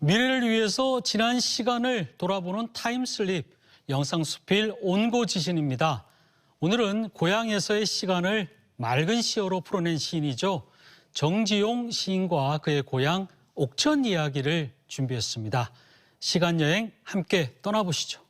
미래를 위해서 지난 시간을 돌아보는 타임슬립 영상수필 온고지신입니다. 오늘은 고향에서의 시간을 맑은 시어로 풀어낸 시인이죠. 정지용 시인과 그의 고향 옥천 이야기를 준비했습니다. 시간여행 함께 떠나보시죠.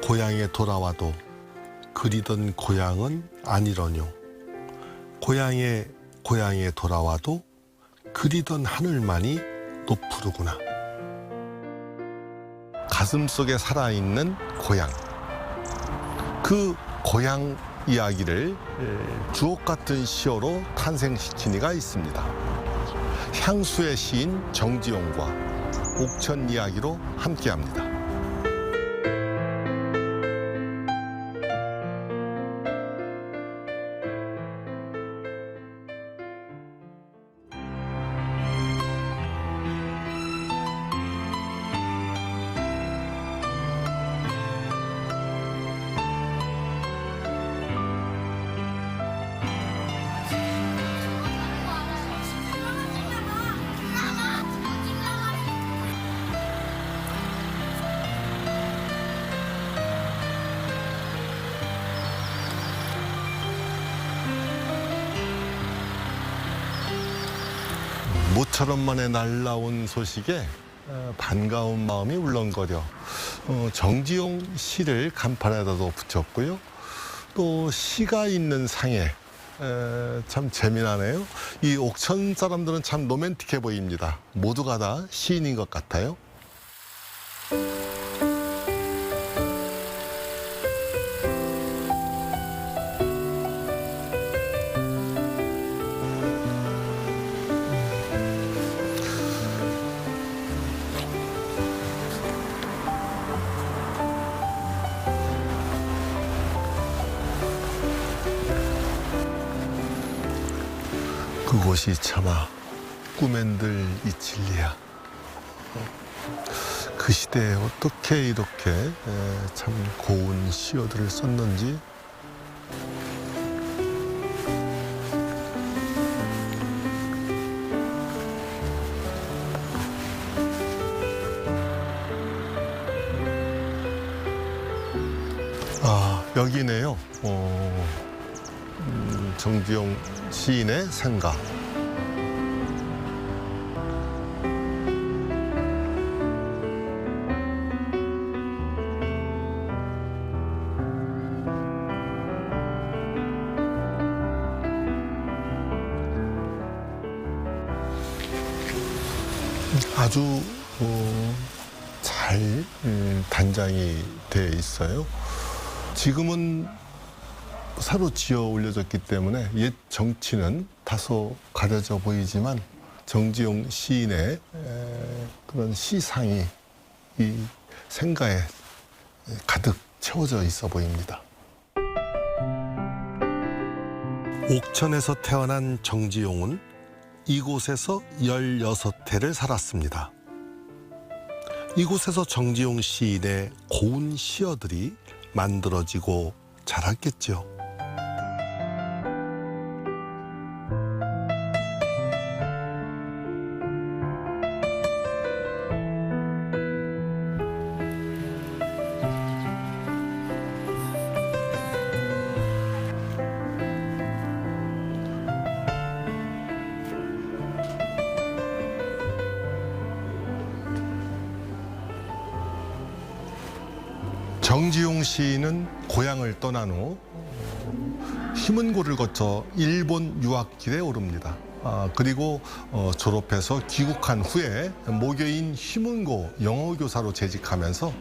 고향에 돌아와도 그리던 고향은 아니러뇨. 고향에 돌아와도 그리던 하늘만이 높으르구나. 가슴속에 살아있는 고향. 그 고향 이야기를 주옥 같은 시어로 탄생시킨 이가 있습니다. 향수의 시인 정지용과 옥천 이야기로 함께합니다. 모처럼 만에 날라온 소식에 반가운 마음이 울렁거려 정지용 시를 간판에다도 붙였고요. 또 시가 있는 상에 참 재미나네요. 이 옥천 사람들은 참 로맨틱해 보입니다. 모두가 다 시인인 것 같아요. 그곳이 차마 꿈엔들 이 진리야. 그 시대에 어떻게 이렇게 참 고운 시어들을 썼는지. 아, 여기네요. 정지용 시인의 생가. 아주 잘 단장이 되어 있어요. 지금은 새로 지어 올려졌기 때문에 옛 정치는 다소 가려져 보이지만 정지용 시인의 그런 시상이 이 생가에 가득 채워져 있어 보입니다. 옥천에서 태어난 정지용은 이곳에서 16해를 살았습니다. 이곳에서 정지용 시인의 고운 시어들이 만들어지고 자랐겠죠. 정지용 시인은 고향을 떠난 후 휴문고를 거쳐 일본 유학길에 오릅니다. 그리고 졸업해서 귀국한 후에 모교인 휴문고 영어교사로 재직하면서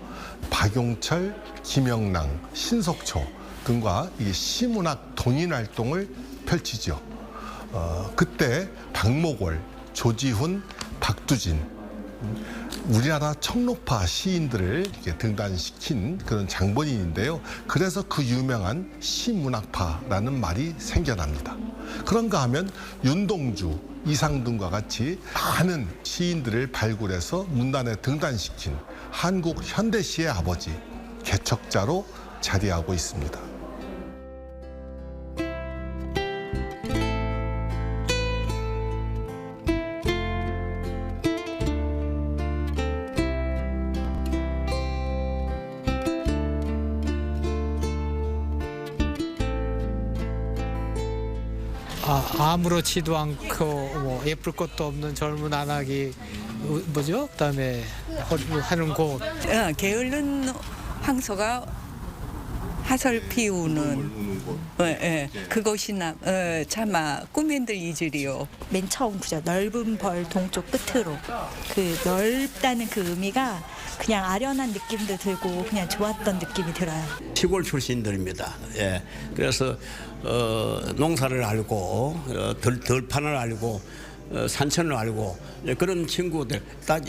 박용철, 김영랑, 신석초 등과 이 시문학 동인 활동을 펼치죠. 그때 박목월, 조지훈, 박두진 우리나라 청록파 시인들을 이렇게 등단시킨 그런 장본인인데요. 그래서 그 유명한 시문학파라는 말이 생겨납니다. 그런가 하면 윤동주, 이상둔과 같이 많은 시인들을 발굴해서 문단에 등단시킨 한국 현대시의 아버지, 개척자로 자리하고 있습니다. 아무렇지도 않고 뭐 예쁠 것도 없는 젊은 안악이 뭐죠? 그다음에 하는 곳. 게으른 황소가 하설 피우는 그것이 차마 꿈엔들 이즈리요. 맨 처음 구절 넓은 벌 동쪽 끝으로 그 넓다는 그 의미가 그냥 아련한 느낌도 들고 그냥 좋았던 느낌이 들어요. 시골 출신들입니다. 예. 그래서 농사를 알고 들판을 알고 산천을 알고 그런 친구들 딱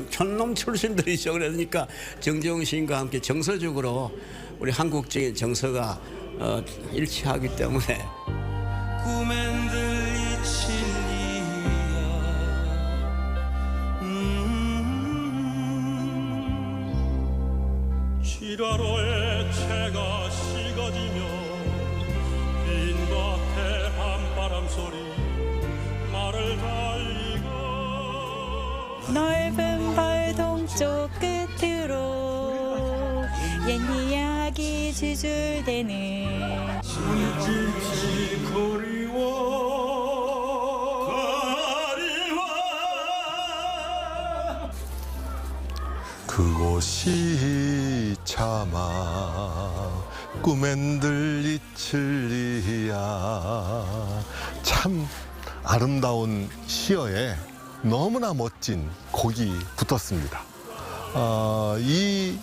촌놈 출신들이죠. 그러니까 정지용 시인과 함께 정서적으로 우리 한국적인 정서가 일치하기 때문에 지라로의 채가 식어지며 빈 밭에 밤바람 소리 말을 달리고 넓은 벌 동쪽 끝으로 옛 이야기 주줄대는 손짓이 그리워 그곳이 차마 꿈엔들 이칠리야. 참 아름다운 시어에 너무나 멋진 곡이 붙었습니다. 이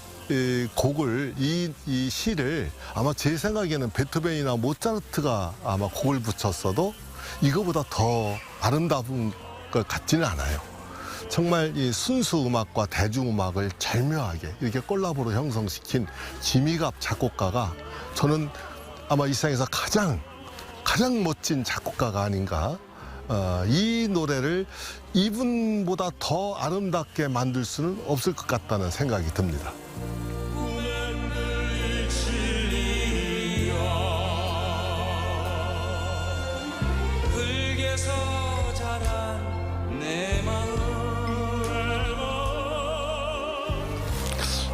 곡을 이 시를 아마 제 생각에는 베토벤이나 모차르트가 아마 곡을 붙였어도 이거보다 더 아름다운 것 같지는 않아요. 정말 이 순수 음악과 대중음악을 절묘하게 이렇게 콜라보로 형성시킨 지미갑 작곡가가 저는 아마 이 세상에서 가장 멋진 작곡가가 아닌가. 이 노래를 이분보다 더 아름답게 만들 수는 없을 것 같다는 생각이 듭니다. 흙에서 자란 내 마음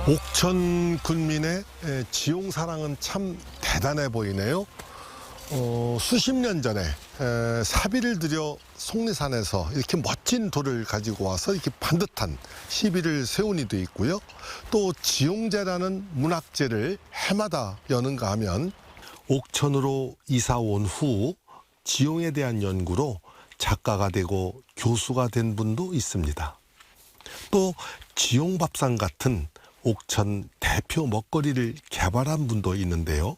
옥천 군민의 지용 사랑은 참 대단해 보이네요. 수십 년 전에 사비를 들여 속리산에서 이렇게 멋진 돌을 가지고 와서 이렇게 반듯한 시비를 세운 이도 있고요. 또 지용제라는 문학제를 해마다 여는가 하면 옥천으로 이사 온 후 지용에 대한 연구로 작가가 되고 교수가 된 분도 있습니다. 또 지용밥상 같은 옥천 대표 먹거리를 개발한 분도 있는데요.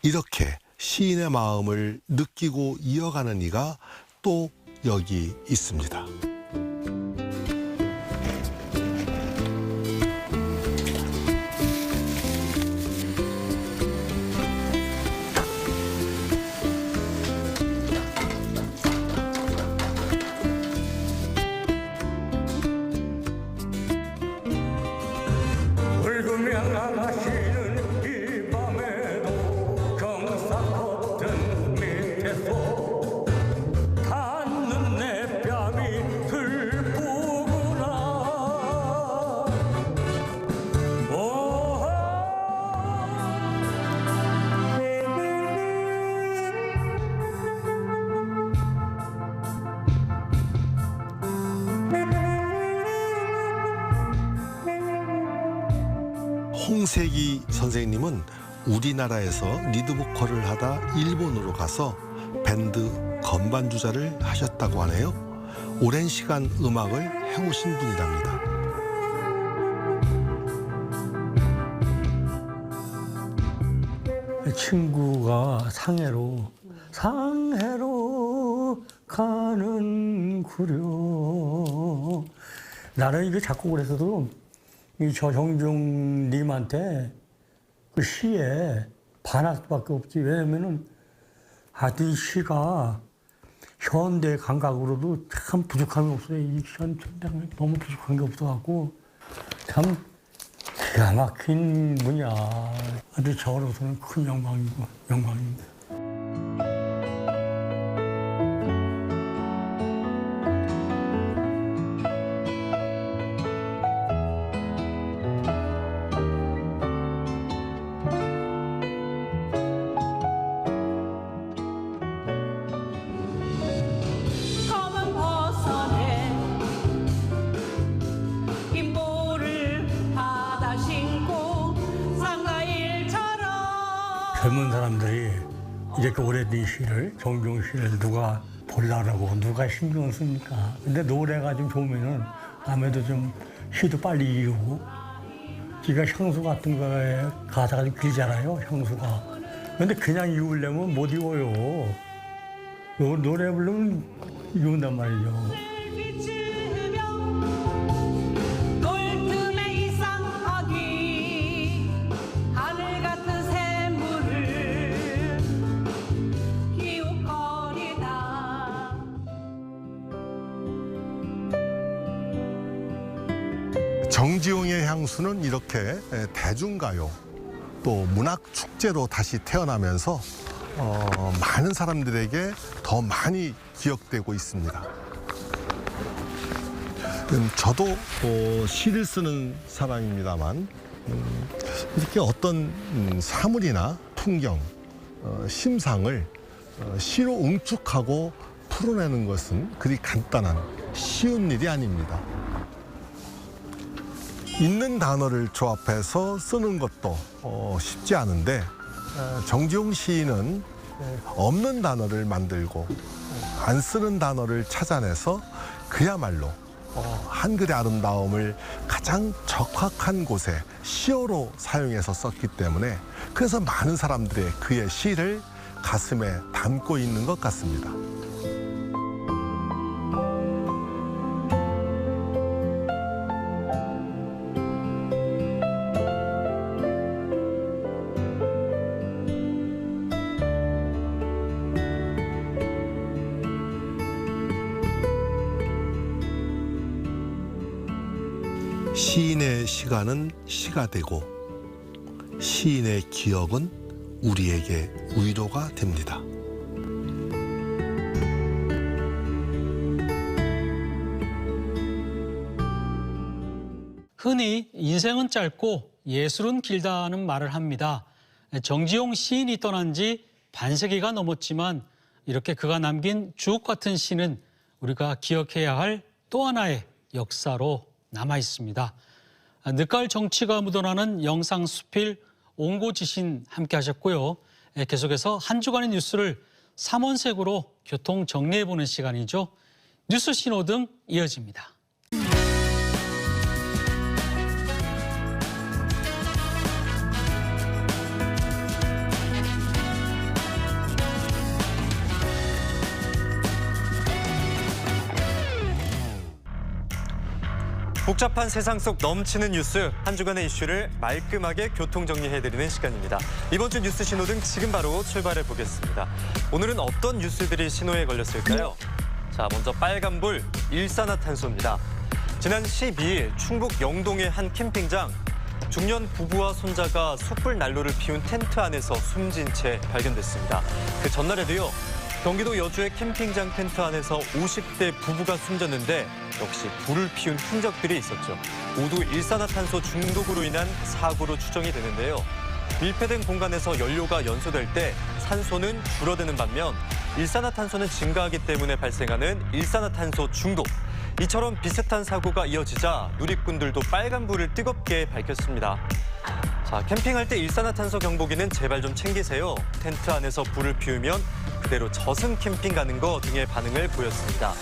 이렇게 시인의 마음을 느끼고 이어가는 이가 또 여기 있습니다. 불구명하시는 이 밤에도 경사 걷던 밑에서 닿는 내 뺨이 홍세기 선생님은 우리나라에서 리드 보컬을 하다 일본으로 가서 밴드 건반주자를 하셨다고 하네요. 오랜 시간 음악을 해오신 분이랍니다. 친구가 상해로 가는구려. 나는 이거 작곡을 했어도 이 저정중님한테 그 시에 반할 수밖에 없지. 왜냐면은 하여튼 이 시가 현대 감각으로도 참 부족함이 없어요. 이 현대 너무 부족한 게 없어갖고 참 기가 막힌 분이야. 아주 저로서는 큰 영광입니다. 검은 버선에 인보를 받아 신고 상가일처럼 젊은 사람들이 이렇게 오래된 시를, 정종 시를 누가 보려고 누가 신경 씁니까? 근데 노래가 좀 좋으면은 아무래도 좀 시도 빨리 이루고, 지가 향수 같은 거에 가사가 좀 길잖아요, 향수가. 근데 그냥 이으려면 못 이어요. 노래 부르면 이운단 말이죠. 비추며 돌틈에 이상하기 하늘 같은 샘물을 희웃거리다. 정지용의 향수는 이렇게 대중가요 또 문학축제로 다시 태어나면서 많은 사람들에게 더 많이 기억되고 있습니다. 저도 시를 쓰는 사람입니다만 이렇게 어떤 사물이나 풍경, 심상을 시로 응축하고 풀어내는 것은 그리 간단한 쉬운 일이 아닙니다. 있는 단어를 조합해서 쓰는 것도 쉽지 않은데 정지용 시인은 없는 단어를 만들고 안 쓰는 단어를 찾아내서 그야말로 한글의 아름다움을 가장 적확한 곳에 시어로 사용해서 썼기 때문에 그래서 많은 사람들의 그의 시를 가슴에 담고 있는 것 같습니다. 시인의 시간은 시가 되고 시인의 기억은 우리에게 위로가 됩니다. 흔히 인생은 짧고 예술은 길다는 말을 합니다. 정지용 시인이 떠난 지 반세기가 넘었지만 이렇게 그가 남긴 주옥 같은 시는 우리가 기억해야 할 또 하나의 역사로 남아 있습니다. 늦가을 정치가 묻어나는 영상수필 옹고지신 함께 하셨고요. 계속해서 한 주간의 뉴스를 3원색으로 교통 정리해보는 시간이죠. 뉴스 신호등 이어집니다. 복잡한 세상 속 넘치는 뉴스, 한 주간의 이슈를 말끔하게 교통 정리해드리는 시간입니다. 이번 주 뉴스 신호등 지금 바로 출발해 보겠습니다. 오늘은 어떤 뉴스들이 신호에 걸렸을까요? 자, 먼저 빨간불 일산화탄소입니다. 지난 12일 충북 영동의 한 캠핑장, 중년 부부와 손자가 숯불 난로를 피운 텐트 안에서 숨진 채 발견됐습니다. 그 전날에도요, 경기도 여주의 캠핑장 텐트 안에서 50대 부부가 숨졌는데 역시 불을 피운 흔적들이 있었죠. 모두 일산화탄소 중독으로 인한 사고로 추정이 되는데요. 밀폐된 공간에서 연료가 연소될 때 산소는 줄어드는 반면 일산화탄소는 증가하기 때문에 발생하는 일산화탄소 중독. 이처럼 비슷한 사고가 이어지자 누리꾼들도 빨간불을 뜨겁게 밝혔습니다. 자, 캠핑할 때 일산화탄소 경보기는 제발 좀 챙기세요. 텐트 안에서 불을 피우면 그대로 저승 캠핑 가는 거 등의 반응을 보였습니다.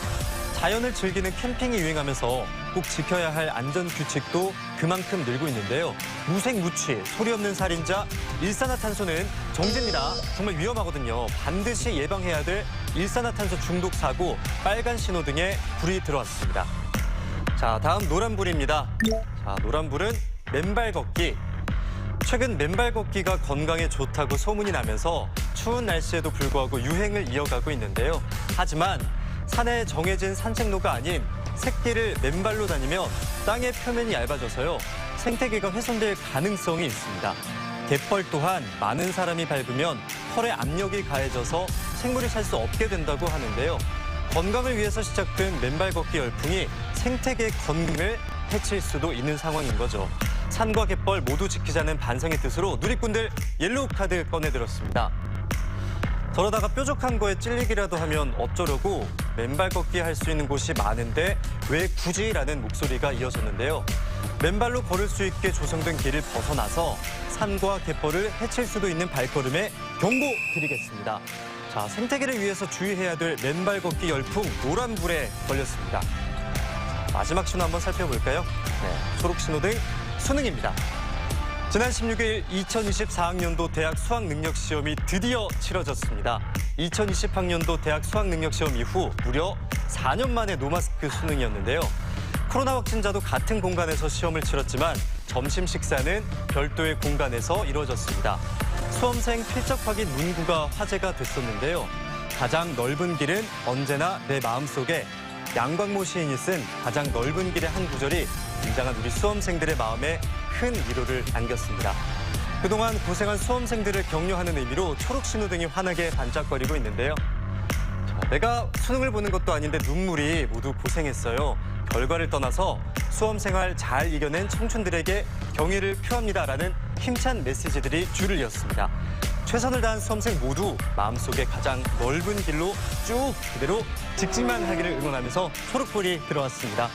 자연을 즐기는 캠핑이 유행하면서 꼭 지켜야 할 안전 규칙도 그만큼 늘고 있는데요. 무색무취, 소리 없는 살인자, 일산화탄소는 정지입니다. 정말 위험하거든요. 반드시 예방해야 될 일산화탄소 중독 사고, 빨간 신호 등에 불이 들어왔습니다. 자, 다음 노란불입니다. 자, 노란불은 맨발 걷기. 최근 맨발 걷기가 건강에 좋다고 소문이 나면서 추운 날씨에도 불구하고 유행을 이어가고 있는데요. 하지만 산에 정해진 산책로가 아닌 샛길을 맨발로 다니면 땅의 표면이 얇아져서요. 생태계가 훼손될 가능성이 있습니다. 갯벌 또한 많은 사람이 밟으면 털에 압력이 가해져서 생물이 살 수 없게 된다고 하는데요. 건강을 위해서 시작된 맨발 걷기 열풍이 생태계 건강을 해칠 수도 있는 상황인 거죠. 산과 갯벌 모두 지키자는 반성의 뜻으로 누리꾼들 옐로우 카드 꺼내들었습니다. 저러다가 뾰족한 거에 찔리기라도 하면 어쩌려고 맨발 걷기 할 수 있는 곳이 많은데 왜 굳이라는 목소리가 이어졌는데요. 맨발로 걸을 수 있게 조성된 길을 벗어나서 산과 갯벌을 해칠 수도 있는 발걸음에 경고 드리겠습니다. 자, 생태계를 위해서 주의해야 될 맨발 걷기 열풍 노란불에 걸렸습니다. 마지막 신호 한번 살펴볼까요? 네, 초록 신호등 수능입니다. 지난 16일 2024학년도 대학 수학능력시험이 드디어 치러졌습니다. 2020학년도 대학 수학능력시험 이후 무려 4년 만에 노마스크 수능이었는데요. 코로나 확진자도 같은 공간에서 시험을 치렀지만 점심 식사는 별도의 공간에서 이루어졌습니다. 수험생 필적 확인 문구가 화제가 됐었는데요. 가장 넓은 길은 언제나 내 마음속에 양광모 시인이 쓴 가장 넓은 길의 한 구절이 굉장한 우리 수험생들의 마음에 큰 위로를 안겼습니다. 그동안 고생한 수험생들을 격려하는 의미로 초록 신호등이 환하게 반짝거리고 있는데요. 내가 수능을 보는 것도 아닌데 눈물이 모두 고생했어요. 결과를 떠나서 수험 생활 잘 이겨낸 청춘들에게 경의를 표합니다라는 힘찬 메시지들이 줄을 이었습니다. 최선을 다한 수험생 모두 마음속에 가장 넓은 길로 쭉 그대로 직진만 하기를 응원하면서 초록불이 들어왔습니다.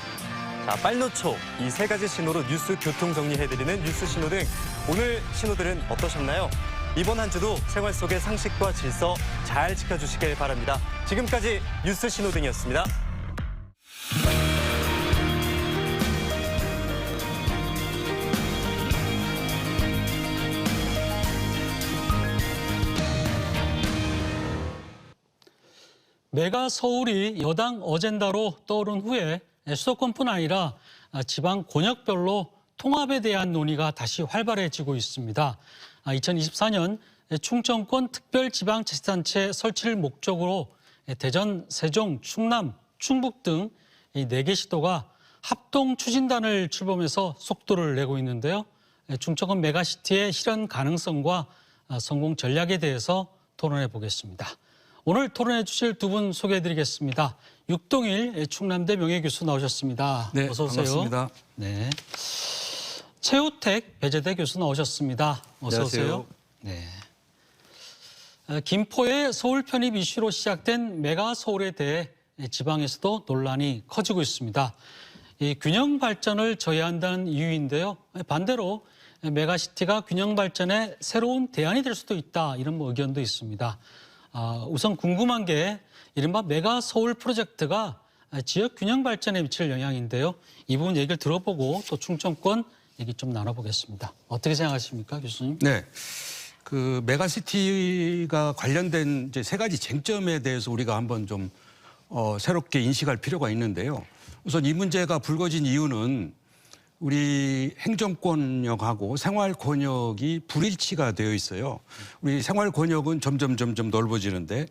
자, 빨노초 이 세 가지 신호로 뉴스 교통 정리해드리는 뉴스 신호등. 오늘 신호들은 어떠셨나요? 이번 한 주도 생활 속의 상식과 질서 잘 지켜주시길 바랍니다. 지금까지 뉴스 신호등이었습니다. 메가 서울이 여당 어젠다로 떠오른 후에 수도권뿐 아니라 지방 권역별로 통합에 대한 논의가 다시 활발해지고 있습니다. 2024년 충청권 특별지방자치단체 설치를 목적으로 대전, 세종, 충남, 충북 등 이 4개 시도가 합동 추진단을 출범해서 속도를 내고 있는데요. 충청권 메가시티의 실현 가능성과 성공 전략에 대해서 토론해 보겠습니다. 오늘 토론해 주실 두 분 소개해드리겠습니다. 육동일 충남대 명예교수 나오셨습니다. 네, 어서 오세요. 반갑습니다. 네. 최우택 배재대 교수 나오셨습니다. 어서 오세요. 네. 김포의 서울 편입 이슈로 시작된 메가 서울에 대해 지방에서도 논란이 커지고 있습니다. 이 균형 발전을 저해한다는 이유인데요. 반대로 메가시티가 균형 발전의 새로운 대안이 될 수도 있다, 이런 의견도 있습니다. 우선 궁금한 게 이른바 메가 서울 프로젝트가 지역 균형 발전에 미칠 영향인데요. 이 부분 얘기를 들어보고 또 충청권 얘기 좀 나눠보겠습니다. 어떻게 생각하십니까, 교수님? 네, 그 메가시티가 관련된 이제 세 가지 쟁점에 대해서 우리가 한번 좀 새롭게 인식할 필요가 있는데요. 우선 이 문제가 불거진 이유는 우리 행정권역하고 생활권역이 불일치가 되어 있어요. 우리 생활권역은 점점 넓어지는데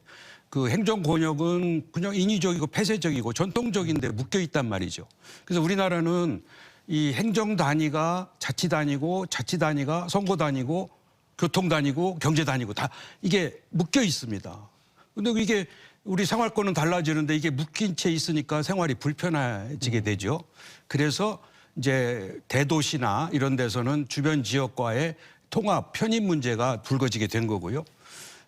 그 행정권역은 그냥 인위적이고 폐쇄적이고 전통적인데 묶여 있단 말이죠. 그래서 우리나라는 이 행정 단위가 자치 단위고 자치 단위가 선거 단위고 교통 단위고 경제 단위고 다 이게 묶여 있습니다. 근데 이게 우리 생활권은 달라지는데 이게 묶인 채 있으니까 생활이 불편해지게 되죠. 그래서 이제 대도시나 이런 데서는 주변 지역과의 통합, 편입 문제가 불거지게 된 거고요.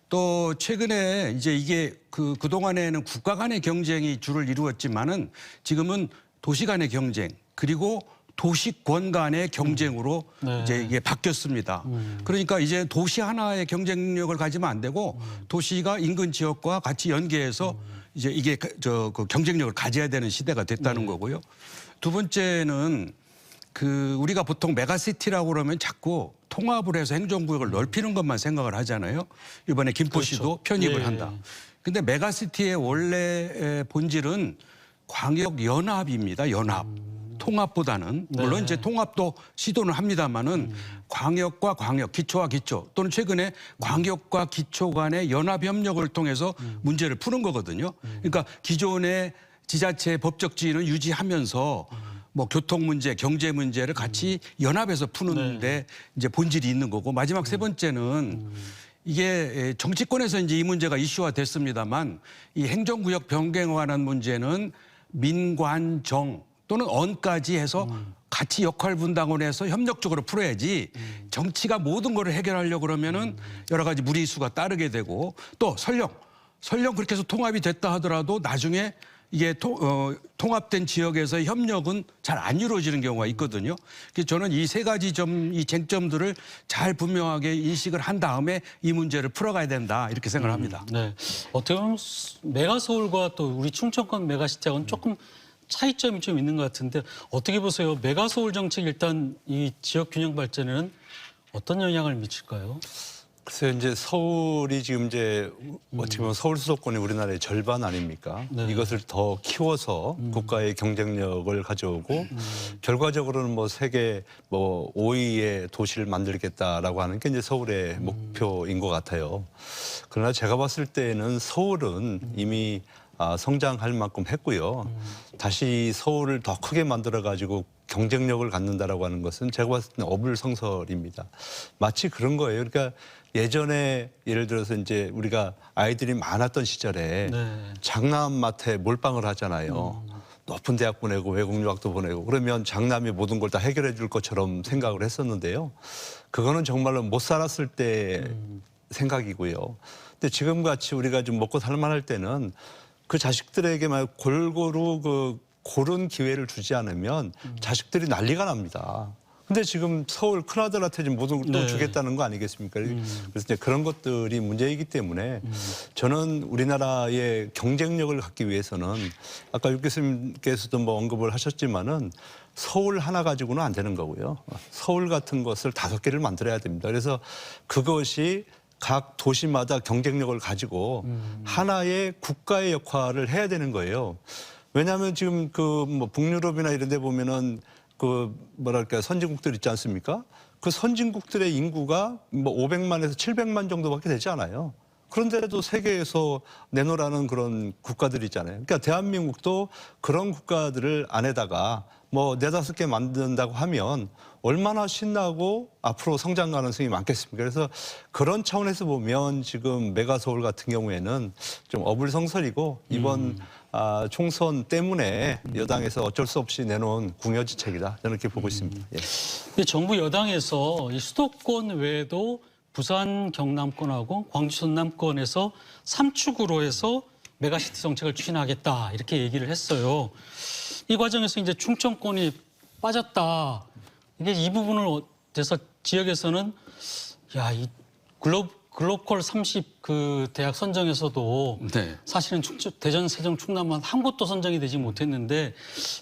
또 최근에 이제 이게 그동안에는 국가 간의 경쟁이 주를 이루었지만은 지금은 도시 간의 경쟁 그리고 도시권 간의 경쟁으로 네. 이제 이게 바뀌었습니다. 그러니까 이제 도시 하나의 경쟁력을 가지면 안 되고 도시가 인근 지역과 같이 연계해서 이제 이게 그 경쟁력을 가져야 되는 시대가 됐다는 거고요. 두 번째는 그 우리가 보통 메가시티라고 그러면 자꾸 통합을 해서 행정구역을 넓히는 것만 생각을 하잖아요. 이번에 김포시도 그렇죠. 편입을 예. 한다. 근데 메가시티의 원래 본질은 광역 연합입니다. 연합. 통합보다는 물론 이제 통합도 시도는 합니다만은 광역과 광역, 기초와 기초 또는 최근에 광역과 기초 간의 연합 협력을 통해서 문제를 푸는 거거든요. 그러니까 기존의 지자체의 법적 지위는 유지하면서 뭐 교통 문제, 경제 문제를 같이 연합해서 푸는데 이제 본질이 있는 거고 마지막 세 번째는 이게 정치권에서 이제 이 문제가 이슈화 됐습니다만 이 행정구역 변경에 관한 문제는 민관정 또는 언까지 해서 같이 역할 분담을 해서 협력적으로 풀어야지 정치가 모든 거를 해결하려고 그러면은 여러 가지 무리수가 따르게 되고 또 설령 그렇게 해서 통합이 됐다 하더라도 나중에 이게 통합된 지역에서의 협력은 잘 안 이루어지는 경우가 있거든요. 그래서 저는 이 세 가지 이 쟁점들을 잘 분명하게 인식을 한 다음에 이 문제를 풀어가야 된다 이렇게 생각을 합니다. 네. 어떻게 보면 메가서울과 또 우리 충청권 메가시티하고는 조금 차이점이 좀 있는 것 같은데 어떻게 보세요? 메가서울 정책 일단 이 지역 균형 발전에는 어떤 영향을 미칠까요? 글쎄요, 이제 서울이 지금 이제 어떻게 보면 서울 수도권이 우리나라의 절반 아닙니까? 네. 이것을 더 키워서 국가의 경쟁력을 가져오고 결과적으로는 뭐 세계 뭐 5위의 도시를 만들겠다라고 하는 게 이제 서울의 목표인 것 같아요. 그러나 제가 봤을 때는 서울은 이미 성장할 만큼 했고요. 다시 서울을 더 크게 만들어 가지고 경쟁력을 갖는다라고 하는 것은 제가 봤을 때는 어불성설입니다. 마치 그런 거예요. 그러니까 예전에 예를 들어서 이제 우리가 아이들이 많았던 시절에 장남마트에 몰빵을 하잖아요. 높은 대학 보내고 외국 유학도 보내고 그러면 장남이 모든 걸 다 해결해 줄 것처럼 생각을 했었는데요. 그거는 정말로 못 살았을 때 생각이고요. 근데 지금 같이 우리가 좀 먹고 살만할 때는 그 자식들에게만 골고루 그 고른 기회를 주지 않으면 자식들이 난리가 납니다. 근데 지금 서울 큰아들한테 지금 모든 걸 또 주겠다는 거 아니겠습니까? 그래서 이제 그런 것들이 문제이기 때문에 저는 우리나라의 경쟁력을 갖기 위해서는 아까 육 교수님께서도 뭐 언급을 하셨지만은 서울 하나 가지고는 안 되는 거고요. 서울 같은 것을 5개를 만들어야 됩니다. 그래서 그것이 각 도시마다 경쟁력을 가지고 하나의 국가의 역할을 해야 되는 거예요. 왜냐하면 지금 그 뭐 북유럽이나 이런 데 보면은 그 뭐랄까 선진국들 있지 않습니까? 그 선진국들의 인구가 뭐 500만에서 700만 정도밖에 되지 않아요. 그런데도 세계에서 내놓으라는 그런 국가들이 있잖아요. 그러니까 대한민국도 그런 국가들을 안에다가 뭐 4-5개 만든다고 하면 얼마나 신나고 앞으로 성장 가능성이 많겠습니까? 그래서 그런 차원에서 보면 지금 메가서울 같은 경우에는 좀 어불성설이고 이번 총선 때문에 여당에서 어쩔 수 없이 내놓은 궁여지책이다. 저는 이렇게 보고 있습니다. 예. 근데 정부 여당에서 이 수도권 외에도 부산 경남권하고 광주 전남권에서 3축으로 해서 메가시티 정책을 추진하겠다 이렇게 얘기를 했어요. 이 과정에서 이제 충청권이 빠졌다. 이게 이 부분을 돼서 지역에서는 야, 이 글로컬 30 그 대학 선정에서도 사실은 대전, 세종, 충남만 한 곳도 선정이 되지 못했는데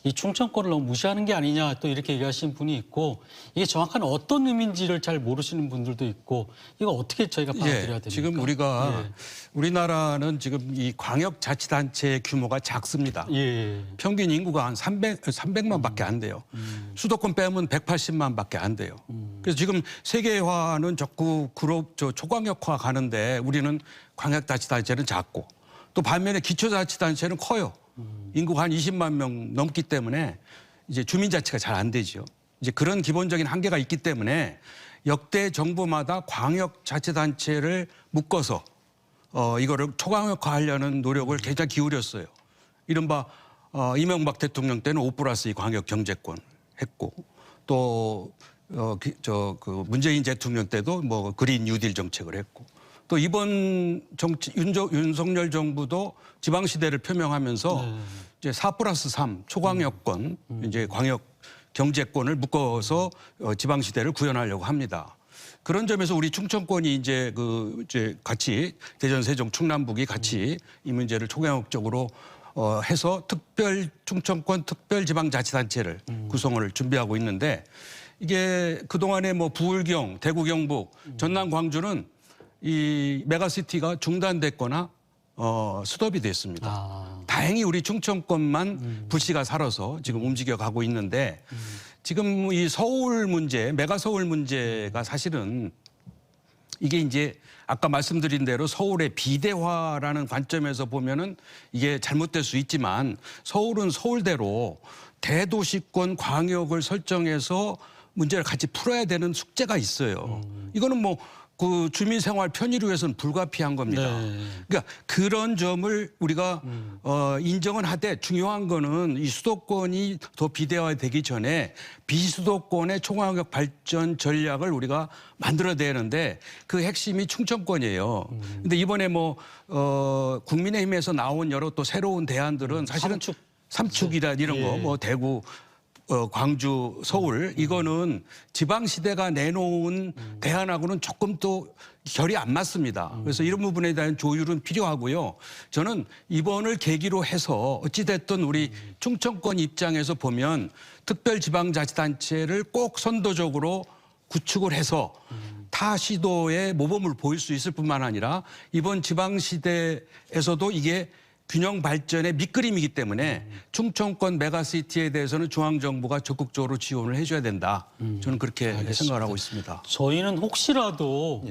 이 충청권을 너무 무시하는 게 아니냐 또 이렇게 얘기하시는 분이 있고 이게 정확한 어떤 의미인지를 잘 모르시는 분들도 있고 이거 어떻게 저희가 받아들여야 됩니까? 지금 우리가 우리나라는 지금 이 광역자치단체의 규모가 작습니다. 평균 인구가 한 300만밖에 안 돼요. 수도권 빼면 180만밖에 안 돼요. 그래서 지금 세계화는 자꾸 초광역화 가는데 우리는 광역자치단체는 작고 또 반면에 기초자치단체는 커요. 인구가 한 20만 명 넘기 때문에 이제 주민자치가 잘 안 되죠. 이제 그런 기본적인 한계가 있기 때문에 역대 정부마다 광역자치단체를 묶어서 이거를 초광역화하려는 노력을 굉장히 기울였어요. 이른바 이명박 대통령 때는 5+2 광역경제권 했고 또 문재인 대통령 때도 뭐 그린 뉴딜 정책을 했고 또 이번 윤석열 정부도 지방시대를 표명하면서 이제 4+3 초광역권 이제 광역 경제권을 묶어서 지방시대를 구현하려고 합니다. 그런 점에서 우리 충청권이 이제 같이 대전, 세종, 충남북이 같이 이 문제를 총괄적으로 해서 특별 충청권 특별지방자치단체를 구성을 준비하고 있는데 이게 그동안에 뭐 부울경, 대구, 경북, 전남, 광주는 이 메가시티가 중단됐거나 스톱이 됐습니다. 다행히 우리 충청권만 불씨가 살아서 지금 움직여 가고 있는데 지금 이 서울 문제, 메가 서울 문제가 사실은 이게 이제 아까 말씀드린 대로 서울의 비대화라는 관점에서 보면은 이게 잘못될 수 있지만 서울은 서울대로 대도시권 광역을 설정해서 문제를 같이 풀어야 되는 숙제가 있어요. 이거는 뭐 그 주민 생활 편의를 위해서는 불가피한 겁니다. 그러니까 그런 점을 우리가 인정은 하되 중요한 거는 이 수도권이 더 비대화되기 전에 비수도권의 총광역 발전 전략을 우리가 만들어야 되는데 그 핵심이 충청권이에요. 근데 이번에 뭐 국민의힘에서 나온 여러 또 새로운 대안들은 사실은 삼축이라 이런 거 뭐 대구 광주, 서울 이거는 지방시대가 내놓은 대안하고는 조금 또 결이 안 맞습니다. 그래서 이런 부분에 대한 조율은 필요하고요. 저는 이번을 계기로 해서 어찌됐든 우리 충청권 입장에서 보면 특별지방자치단체를 꼭 선도적으로 구축을 해서 타 시도의 모범을 보일 수 있을 뿐만 아니라 이번 지방시대에서도 이게 균형 발전의 밑그림이기 때문에 충청권 메가시티에 대해서는 중앙정부가 적극적으로 지원을 해줘야 된다. 저는 그렇게 생각을 하고 있습니다. 저희는 혹시라도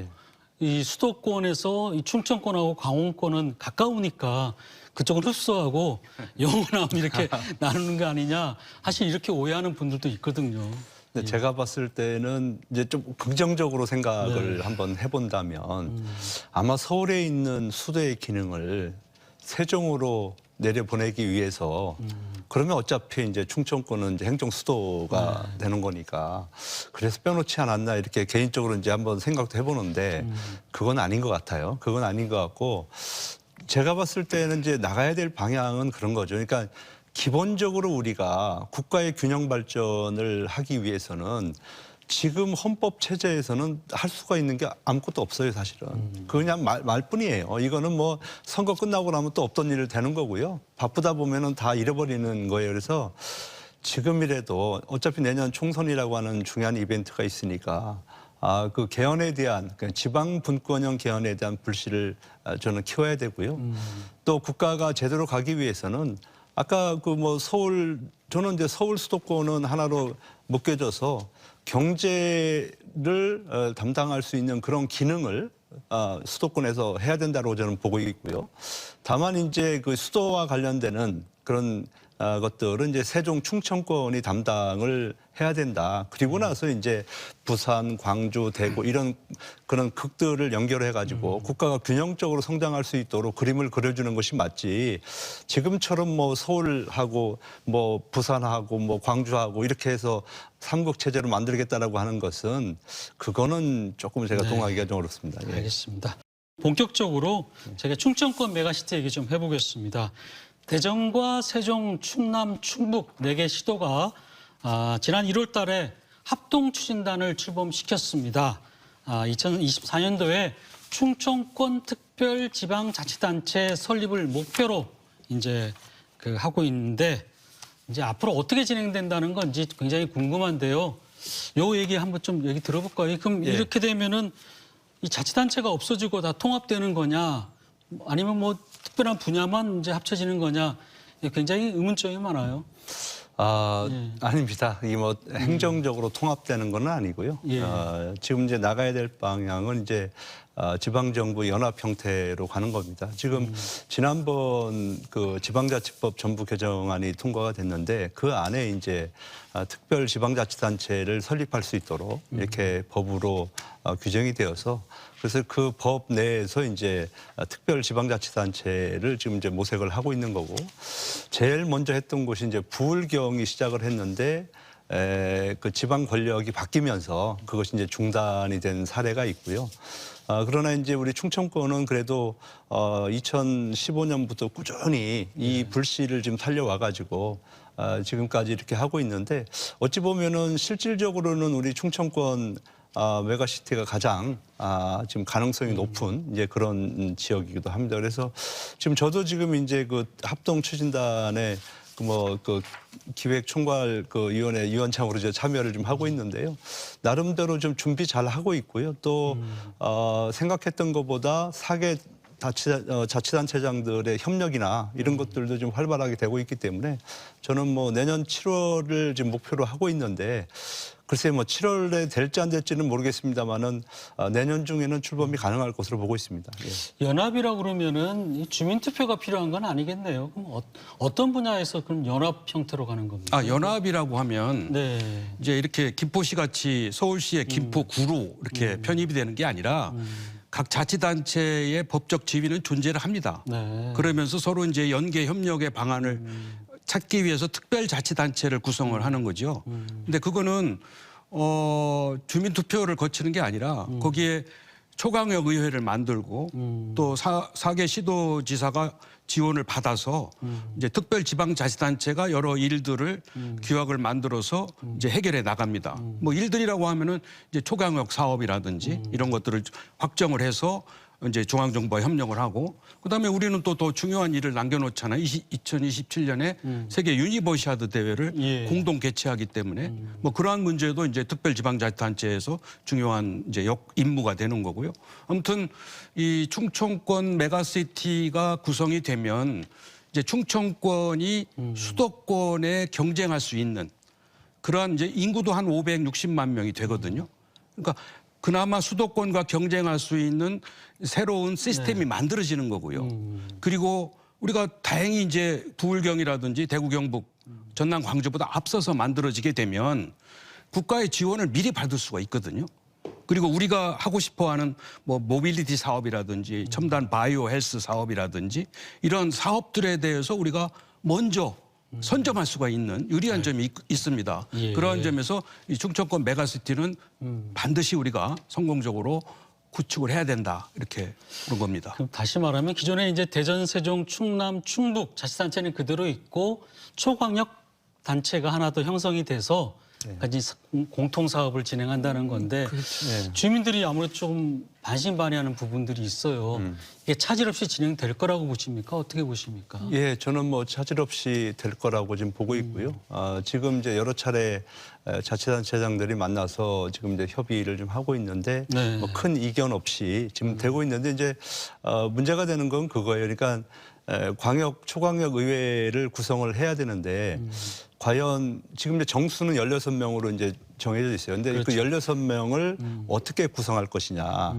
이 수도권에서 이 충청권하고 강원권은 가까우니까 그쪽은 흡수하고 영원함 이렇게 나누는 거 아니냐. 사실 이렇게 오해하는 분들도 있거든요. 근데 제가 봤을 때는 이제 좀 긍정적으로 생각을 한번 해본다면 아마 서울에 있는 수도의 기능을 세종으로 내려보내기 위해서 그러면 어차피 이제 충청권은 이제 행정 수도가 되는 거니까 그래서 빼놓지 않았나 이렇게 개인적으로 이제 한번 생각도 해보는데 그건 아닌 것 같아요. 그건 아닌 것 같고 제가 봤을 때는 이제 나가야 될 방향은 그런 거죠. 그러니까 기본적으로 우리가 국가의 균형 발전을 하기 위해서는 지금 헌법 체제에서는 할 수가 있는 게 아무것도 없어요, 사실은. 그냥 말뿐이에요. 이거는 뭐 선거 끝나고 나면 또 없던 일 되는 거고요. 바쁘다 보면은 다 잃어버리는 거예요. 그래서 지금이라도 어차피 내년 총선이라고 하는 중요한 이벤트가 있으니까 그 개헌에 대한 지방 분권형 개헌에 대한 불씨를 저는 키워야 되고요. 또 국가가 제대로 가기 위해서는 아까 그 뭐 저는 이제 서울 수도권은 하나로 묶여져서 경제를 담당할 수 있는 그런 기능을 수도권에서 해야 된다고 저는 보고 있고요. 다만 이제 그 수도와 관련되는 그런 것들은 이제 세종 충청권이 담당을 해야 된다. 그리고 나서 이제 부산, 광주, 대구 이런 그런 극들을 연결해 가지고 국가가 균형적으로 성장할 수 있도록 그림을 그려주는 것이 맞지. 지금처럼 뭐 서울하고 뭐 부산하고 뭐 광주하고 이렇게 해서 삼국 체제로 만들겠다라고 하는 것은 그거는 조금 제가 동의하기가 좀 어렵습니다. 예. 알겠습니다. 본격적으로 제가 충청권 메가시티 얘기 좀 해보겠습니다. 대전과 세종, 충남, 충북 4개 시도가 지난 1월 달에 합동추진단을 출범시켰습니다. 2024년도에 충청권 특별지방자치단체 설립을 목표로 이제 하고 있는데 이제 앞으로 어떻게 진행된다는 건지 굉장히 궁금한데요. 요 얘기 한번 좀 얘기 들어볼까요? 그럼 이렇게 되면은 이 자치단체가 없어지고 다 통합되는 거냐? 아니면 뭐 특별한 분야만 이제 합쳐지는 거냐? 굉장히 의문점이 많아요. 아닙니다. 이게 뭐 행정적으로 통합되는 건 아니고요. 지금 이제 나가야 될 방향은 이제 지방정부 연합 형태로 가는 겁니다. 지금 지난번 그 지방자치법 전부 개정안이 통과가 됐는데 그 안에 이제 특별지방자치단체를 설립할 수 있도록 이렇게 법으로 규정이 되어서 그래서 그 법 내에서 이제 특별지방자치단체를 지금 이제 모색을 하고 있는 거고 제일 먼저 했던 곳이 이제 부울경이 시작을 했는데 그 지방 권력이 바뀌면서 그것이 이제 중단이 된 사례가 있고요. 그러나 이제 우리 충청권은 그래도 2015년부터 꾸준히 이 불씨를 지금 살려와 가지고 지금까지 이렇게 하고 있는데 어찌 보면은 실질적으로는 우리 충청권 메가시티가 가장 지금 가능성이 높은 이제 그런 지역이기도 합니다. 그래서 지금 저도 지금 이제 그 합동 추진단에 그 기획총괄 위원회 위원장으로 이제 참여를 좀 하고 있는데요. 나름대로 좀 준비 잘 하고 있고요. 또 생각했던 것보다 4개 자치단체장들의 협력이나 이런 것들도 좀 활발하게 되고 있기 때문에 저는 뭐 내년 7월을 지금 목표로 하고 있는데 글쎄 뭐 7월에 될지 안 될지는 모르겠습니다만은 내년 중에는 출범이 가능할 것으로 보고 있습니다. 예. 연합이라 그러면은 이 주민투표가 필요한 건 아니겠네요. 그럼 어떤 분야에서 그럼 연합 형태로 가는 겁니까? 연합이라고 하면 네. 이제 이렇게 김포시 같이 서울시의 김포구로 이렇게 편입이 되는 게 아니라 각 자치단체의 법적 지위는 존재를 합니다. 네. 그러면서 서로 이제 연계 협력의 방안을 찾기 위해서 특별자치단체를 구성을 하는 거죠. 근데 그거는 주민투표를 거치는 게 아니라 거기에 초강력 의회를 만들고 또 4개 시도지사가 지원을 받아서 이제 특별지방자치단체가 여러 일들을 규약을 만들어서 이제 해결해 나갑니다. 뭐 일들이라고 하면은 이제 초강력 사업이라든지 이런 것들을 확정을 해서 이제 중앙정부와 협력을 하고 그다음에 우리는 또 더 중요한 일을 남겨놓잖아요. 2027년에 세계 유니버시아드 대회를 공동 개최하기 때문에 뭐 그러한 문제도 이제 특별지방자치단체에서 중요한 이제 임무가 되는 거고요. 아무튼 이 충청권 메가시티가 구성이 되면 이제 충청권이 수도권에 경쟁할 수 있는 그러한 이제 인구도 한 560만 명이 되거든요. 그러니까 그나마 수도권과 경쟁할 수 있는 새로운 시스템이 만들어지는 거고요. 그리고 우리가 다행히 이제 부울경이라든지 대구, 경북, 전남, 광주보다 앞서서 만들어지게 되면 국가의 지원을 미리 받을 수가 있거든요. 그리고 우리가 하고 싶어하는 뭐 모빌리티 사업이라든지 첨단 바이오 헬스 사업이라든지 이런 사업들에 대해서 우리가 먼저 선점할 수가 있는 유리한 점이 있습니다. 예. 그러한 점에서 이 충청권 메가시티는 반드시 우리가 성공적으로 구축을 해야 된다 이렇게 그런 겁니다. 그럼 다시 말하면 기존에 이제 대전, 세종, 충남, 충북 자치단체는 그대로 있고 초광역 단체가 하나 더 형성이 돼서 같이 공통 사업을 진행한다는 건데 주민들이 아무래도 좀 반신반의하는 부분들이 있어요. 이게 차질 없이 진행될 거라고 보십니까? 어떻게 보십니까? 예, 저는 뭐 차질 없이 될 거라고 지금 보고 있고요. 지금 이제 여러 차례 자치단체장들이 만나서 지금 이제 협의를 좀 하고 있는데 네. 뭐 큰 이견 없이 지금 되고 있는데 이제 문제가 되는 건 그거예요. 그러니까 광역 초광역 의회를 구성을 해야 되는데 과연 지금 이제 정수는 16명으로 이제 정해져 있어요. 근데 그렇죠. 그 16명을 어떻게 구성할 것이냐.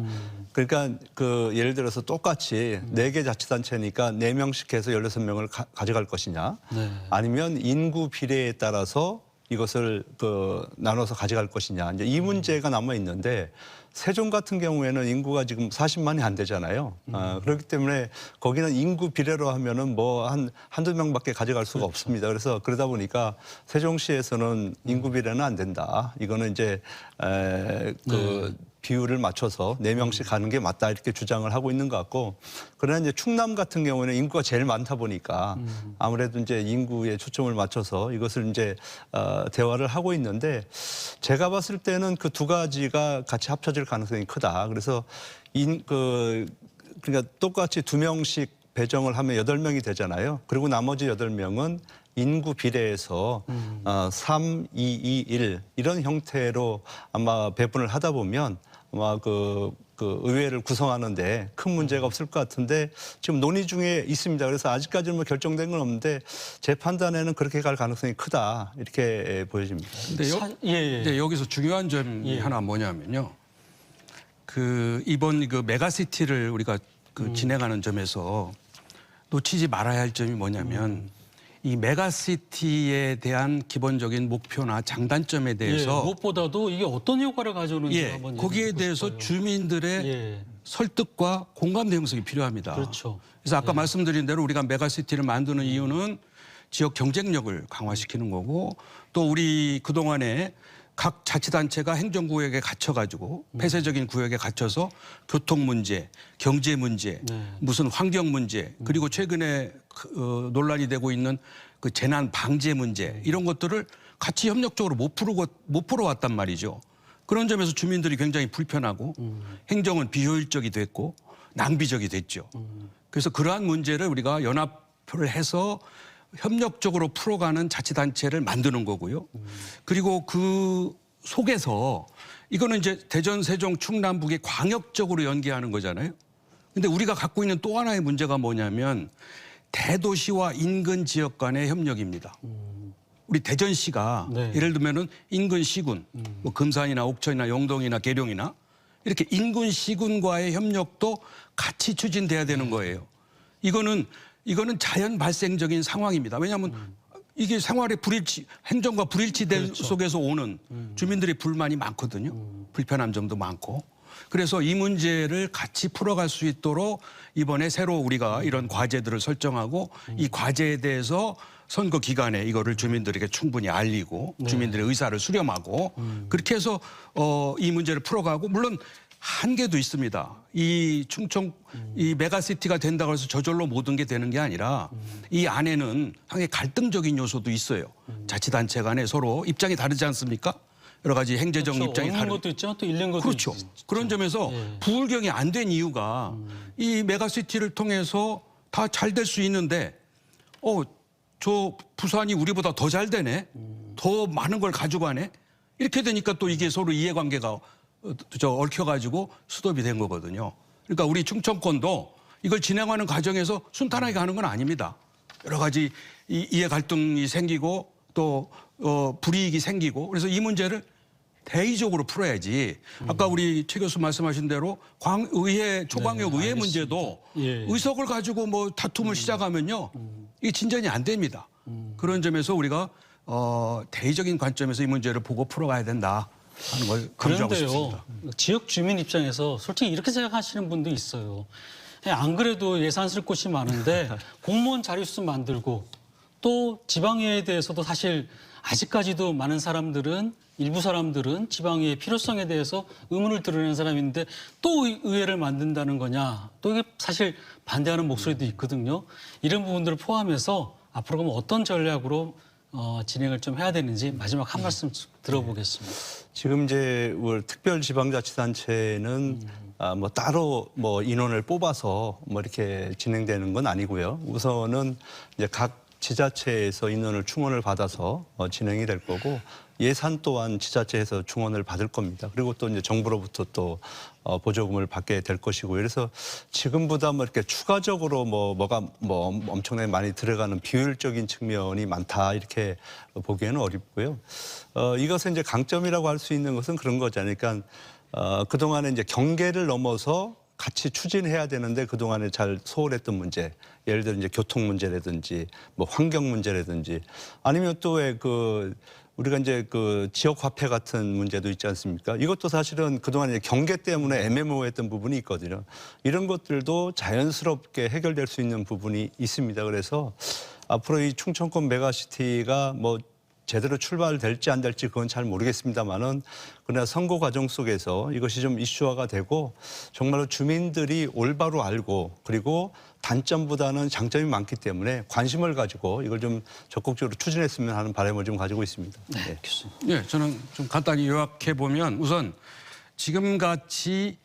그러니까 그 예를 들어서 똑같이 4개 자치단체니까 4명씩 해서 16명을 가져갈 것이냐. 네. 아니면 인구 비례에 따라서 이것을 나눠서 가져갈 것이냐. 이제 이 문제가 남아 있는데 세종 같은 경우에는 인구가 지금 40만이 안 되잖아요. 그렇기 때문에 거기는 인구 비례로 하면은 뭐 한두 명밖에 가져갈 수가 없습니다. 그래서 그러다 보니까 세종시에서는 인구 비례는 안 된다. 이거는 이제 비율을 맞춰서 4명씩 가는 게 맞다 이렇게 주장을 하고 있는 것 같고 그러나 이제 충남 같은 경우에는 인구가 제일 많다 보니까 아무래도 이제 인구에 초점을 맞춰서 이것을 이제 대화를 하고 있는데 제가 봤을 때는 그 두 가지가 같이 합쳐질 가능성이 크다. 그래서 그러니까 똑같이 2명씩 배정을 하면 8명이 되잖아요. 그리고 나머지 8명은 인구 비례에서 3, 2, 2, 1 이런 형태로 아마 배분을 하다 보면 아마 그 의회를 구성하는데 큰 문제가 없을 것 같은데 지금 논의 중에 있습니다. 그래서 아직까지는 뭐 결정된 건 없는데 제 판단에는 그렇게 갈 가능성이 크다 이렇게 보여집니다. 근데 여기서 중요한 점이 하나 뭐냐면요. 이번 메가시티를 우리가 진행하는 점에서 놓치지 말아야 할 점이 뭐냐면 이 메가시티에 대한 기본적인 목표나 장단점에 대해서 무엇보다도 이게 어떤 효과를 가져오는지 한번 거기에 대해서 주민들의 설득과 공감대 형성이 필요합니다. 그렇죠. 그래서 아까 말씀드린 대로 우리가 메가시티를 만드는 이유는 지역 경쟁력을 강화시키는 거고 또 우리 그동안에 각 자치단체가 행정구역에 갇혀가지고 폐쇄적인 구역에 갇혀서 교통 문제, 경제 문제, 무슨 환경 문제 그리고 최근에 논란이 되고 있는 그 재난 방제 문제 이런 것들을 같이 협력적으로 못 풀어왔단 말이죠. 그런 점에서 주민들이 굉장히 불편하고 행정은 비효율적이 됐고 낭비적이 됐죠. 그래서 그러한 문제를 우리가 연합을 해서 협력적으로 풀어가는 자치단체를 만드는 거고요. 그리고 그 속에서 이거는 이제 대전, 세종, 충남북이 광역적으로 연계하는 거잖아요. 근데 우리가 갖고 있는 또 하나의 문제가 뭐냐면 대도시와 인근 지역 간의 협력입니다. 우리 대전시가 네. 예를 들면은 인근 시군, 뭐 금산이나 옥천이나 영동이나 계룡이나 이렇게 인근 시군과의 협력도 같이 추진돼야 되는 거예요. 이거는 자연 발생적인 상황입니다. 왜냐하면 이게 생활의 불일치, 행정과 불일치 속에서 오는 주민들의 불만이 많거든요. 불편한 점도 많고. 그래서 이 문제를 같이 풀어갈 수 있도록 이번에 새로 우리가 이런 과제들을 설정하고 이 과제에 대해서 선거 기간에 이거를 주민들에게 충분히 알리고 주민들의 의사를 수렴하고 그렇게 해서 이 문제를 풀어가고 물론 한계도 있습니다. 이 충청 이 메가시티가 된다고 해서 저절로 모든 게 되는 게 아니라 이 안에는 상당히 갈등적인 요소도 있어요. 자치단체 간에 서로 입장이 다르지 않습니까? 여러 가지 행정적 그렇죠. 입장이 없는 다른 것도 있죠. 또 있는 것도 그렇죠. 있죠. 그런 점에서 부울경이 안 된 이유가 이 메가시티를 통해서 다 잘 될 수 있는데 저 부산이 우리보다 더 잘 되네. 더 많은 걸 가져가네. 이렇게 되니까 또 이게 서로 이해관계가 얽혀가지고 스톱이 된 거거든요. 그러니까 우리 충청권도 이걸 진행하는 과정에서 순탄하게 가는 건 아닙니다. 여러 가지 이해 갈등이 생기고 또 불이익이 생기고 그래서 이 문제를 대의적으로 풀어야지. 아까 우리 최 교수 말씀하신 대로 의회 초광역 의회 문제도 의석을 가지고 뭐 다툼을 시작하면요 이게 진전이 안 됩니다. 그런 점에서 우리가 대의적인 관점에서 이 문제를 보고 풀어가야 된다 하는 걸 강조하고 싶습니다. 지역 주민 입장에서 솔직히 이렇게 생각하시는 분도 있어요. 안 그래도 예산 쓸 곳이 많은데 공무원 자릿수 만들고 또 지방의회에 대해서도 사실 아직까지도 많은 사람들은 일부 사람들은 지방의회 필요성에 대해서 의문을 드러내는 사람인데 또 의회를 만든다는 거냐. 또 이게 사실 반대하는 목소리도 있거든요. 이런 부분들을 포함해서 앞으로 그럼 어떤 전략으로 진행을 좀 해야 되는지 마지막 한 말씀 들어보겠습니다. 지금 이제 우리 특별지방자치단체는 뭐 따로 뭐 인원을 뽑아서 뭐 이렇게 진행되는 건 아니고요. 우선은 이제 각 지자체에서 인원을 충원을 받아서 진행이 될 거고 예산 또한 지자체에서 충원을 받을 겁니다. 그리고 또 이제 정부로부터 또 보조금을 받게 될 것이고요. 그래서 지금보다 뭐 이렇게 추가적으로 뭐가 엄청나게 많이 들어가는 비효율적인 측면이 많다 이렇게 보기에는 어렵고요. 이것은 이제 강점이라고 할 수 있는 것은 그런 거잖아요. 그러니까 그동안에 이제 경계를 넘어서 같이 추진해야 되는데 그동안에 잘 소홀했던 문제, 예를 들어 이제 교통 문제라든지 뭐 환경 문제라든지 아니면 또 왜 우리가 이제 지역 화폐 같은 문제도 있지 않습니까? 이것도 사실은 그동안 이제 경계 때문에 애매모호했던 부분이 있거든요. 이런 것들도 자연스럽게 해결될 수 있는 부분이 있습니다. 그래서 앞으로 이 충청권 메가시티가 뭐 제대로 출발될지 안 될지 그건 잘 모르겠습니다만은 그러나 선거 과정 속에서 이것이 좀 이슈화가 되고 정말로 주민들이 올바로 알고 그리고 단점보다는 장점이 많기 때문에 관심을 가지고 이걸 좀 적극적으로 추진했으면 하는 바람을 좀 가지고 있습니다. 네, 교수님. 네, 저는 좀 간단히 요약해 보면 우선 지금같이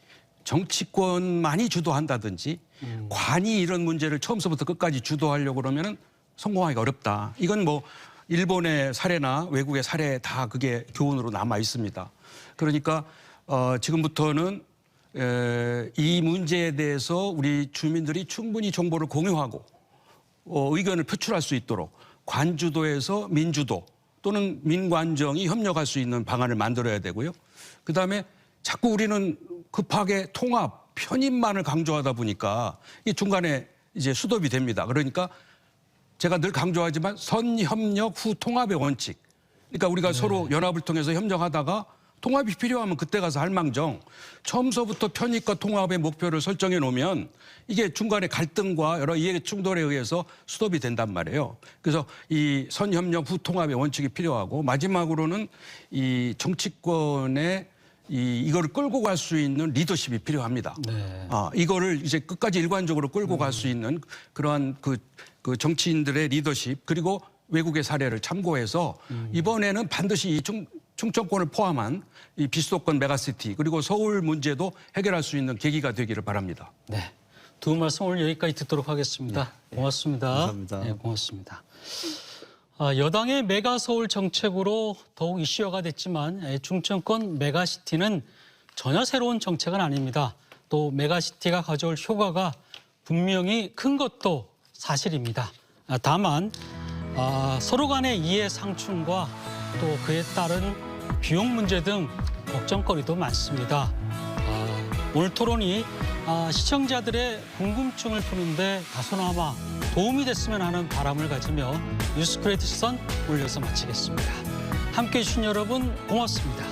정치권만이 주도한다든지 관이 이런 문제를 처음서부터 끝까지 주도하려고 그러면은 성공하기가 어렵다. 이건 뭐 일본의 사례나 외국의 사례 다 그게 교훈으로 남아 있습니다. 그러니까 지금부터는 이 문제에 대해서 우리 주민들이 충분히 정보를 공유하고 의견을 표출할 수 있도록 관주도에서 민주도 또는 민관정이 협력할 수 있는 방안을 만들어야 되고요. 그다음에 자꾸 우리는 급하게 통합, 편입만을 강조하다 보니까 이 중간에 이제 수dob이 됩니다. 그러니까 제가 늘 강조하지만 선협력 후 통합의 원칙. 그러니까 우리가 서로 연합을 통해서 협력하다가 통합이 필요하면 그때 가서 할망정 처음서부터 편입과 통합의 목표를 설정해 놓으면 이게 중간에 갈등과 여러 이해 충돌에 의해서 수dob이 된단 말이에요. 그래서 이 선협력 후 통합의 원칙이 필요하고 마지막으로는 이 정치권의 이거를 끌고 갈 수 있는 리더십이 필요합니다. 네. 이거를 이제 끝까지 일관적으로 끌고 갈 수 있는 그러한 그 정치인들의 리더십 그리고 외국의 사례를 참고해서 이번에는 반드시 이 충청권을 포함한 이 비수도권 메가시티 그리고 서울 문제도 해결할 수 있는 계기가 되기를 바랍니다. 네. 두 말씀 오늘 여기까지 듣도록 하겠습니다. 고맙습니다. 감사합니다. 네, 고맙습니다. 여당의 메가서울 정책으로 더욱 이슈화가 됐지만 충청권 메가시티는 전혀 새로운 정책은 아닙니다. 또 메가시티가 가져올 효과가 분명히 큰 것도 사실입니다. 다만 서로 간의 이해 상충과 또 그에 따른 비용 문제 등 걱정거리도 많습니다. 오늘 토론이 시청자들의 궁금증을 푸는데 다소나마 도움이 됐으면 하는 바람을 가지며 뉴스크레딧 선 올려서 마치겠습니다. 함께해 주신 여러분 고맙습니다.